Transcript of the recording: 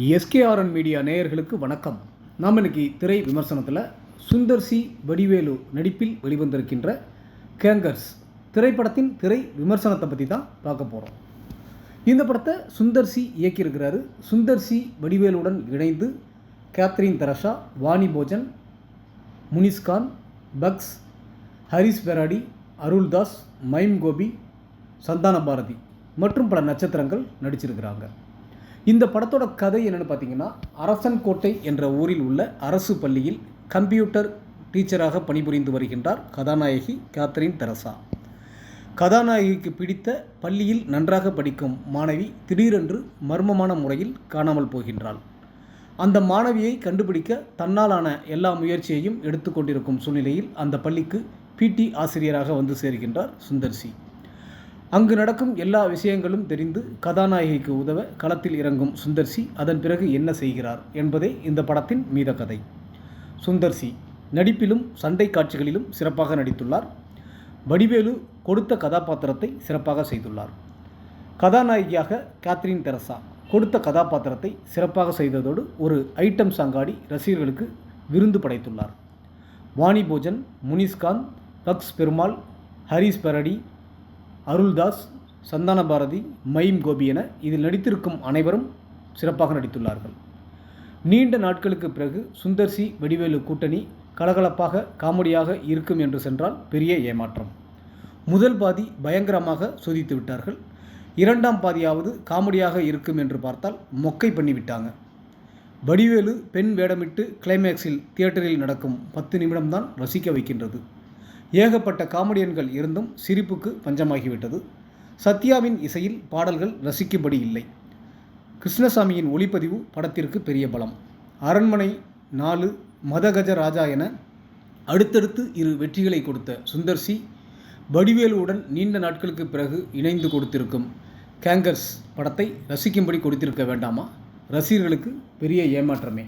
எஸ்கேஆர்என் media நேயர்களுக்கு வணக்கம். நாம் இன்னைக்கு திரை விமர்சனத்தில் சுந்தர் சி வடிவேலு நடிப்பில் வெளிவந்திருக்கின்ற கேங்கர்ஸ் திரைப்படத்தின் திரை விமர்சனத்தை பற்றி தான் பார்க்க போகிறோம். இந்த படத்தை சுந்தர் சி இயக்கியிருக்கிறாரு. சுந்தர் சி வடிவேலுடன் இணைந்து கேத்ரின் தெரசா, வாணி போஜன், முனிஸ்கான், பக்ஸ், ஹரிஸ் பெராடி, அருள்தாஸ், மைம் கோபி, சந்தான பாரதி மற்றும் பல நட்சத்திரங்கள் நடிச்சிருக்கிறாங்க. இந்த படத்தோட கதை என்னென்னு பார்த்தீங்கன்னா, அரசன்கோட்டை என்ற ஊரில் உள்ள அரசு பள்ளியில் கம்ப்யூட்டர் டீச்சராக பணிபுரிந்து வருகின்றார் கதாநாயகி கேத்ரின் தெரசா. கதாநாயகிக்கு பிடித்த பள்ளியில் நன்றாக படிக்கும் மாணவி திடீரென்று மர்மமான முறையில் காணாமல் போகின்றாள். அந்த மாணவியை கண்டுபிடிக்க தன்னாலான எல்லா முயற்சியையும் எடுத்துக்கொண்டிருக்கும் சூழ்நிலையில் அந்த பள்ளிக்கு பிடி ஆசிரியராக வந்து சேர்கின்றார் சுந்தர் சி. அங்கு நடக்கும் எல்லா விஷயங்களும் தெரிந்து கதாநாயகிக்கு உதவ களத்தில் இறங்கும் சுந்தர் சி அதன் பிறகு என்ன செய்கிறார் என்பதே இந்த படத்தின் மீத கதை. சுந்தர் சி நடிப்பிலும் சண்டை காட்சிகளிலும் சிறப்பாக நடித்துள்ளார். வடிவேலு கொடுத்த கதாபாத்திரத்தை சிறப்பாக செய்துள்ளார். கதாநாயகியாக கேத்ரின் தெரசா கொடுத்த கதாபாத்திரத்தை சிறப்பாக செய்ததோடு ஒரு ஐட்டம் சாங்காடி ரசிகர்களுக்கு விருந்து படைத்துள்ளார். வாணி போஜன், முனிஸ்கான், பக்ஸ் பெருமாள், ஹரிஸ் பெராடி, அருள்தாஸ், சந்தான பாரதி, மைம் கோபி என இதில் நடித்திருக்கும் அனைவரும் சிறப்பாக நடித்துள்ளார்கள். நீண்ட நாட்களுக்கு பிறகு சுந்தர் சி வடிவேலு கூட்டணி கலகலப்பாக காமெடியாக இருக்கும் என்று சென்றால் பெரிய ஏமாற்றம். முதல் பாதி பயங்கரமாக சோதித்து விட்டார்கள். இரண்டாம் பாதியாவது காமெடியாக இருக்கும் என்று பார்த்தால் மொக்கை பண்ணிவிட்டாங்க. வடிவேலு பெண் வேடமிட்டு கிளைமேக்ஸில் தியேட்டரில் நடக்கும் 10 நிமிடம்தான் ரசிக்க வைக்கின்றது. ஏகப்பட்ட காமெடியன்கள் இருந்தும் சிரிப்புக்கு பஞ்சமாகிவிட்டது. சத்யாவின் இசையில் பாடல்கள் ரசிக்கும்படி இல்லை. கிருஷ்ணசாமியின் ஒளிப்பதிவு படத்திற்கு பெரிய பலம். அரண்மனை 4, மதகஜ ராஜா என அடுத்தடுத்து 2 வெற்றிகளை கொடுத்த சுந்தர் சி வடிவேலுவுடன் நீண்ட நாட்களுக்கு பிறகு இணைந்து கொடுத்திருக்கும் கேங்கர்ஸ் படத்தை ரசிக்கும்படி கொடுத்திருக்க வேண்டாமா? ரசிகர்களுக்கு பெரிய ஏமாற்றமே.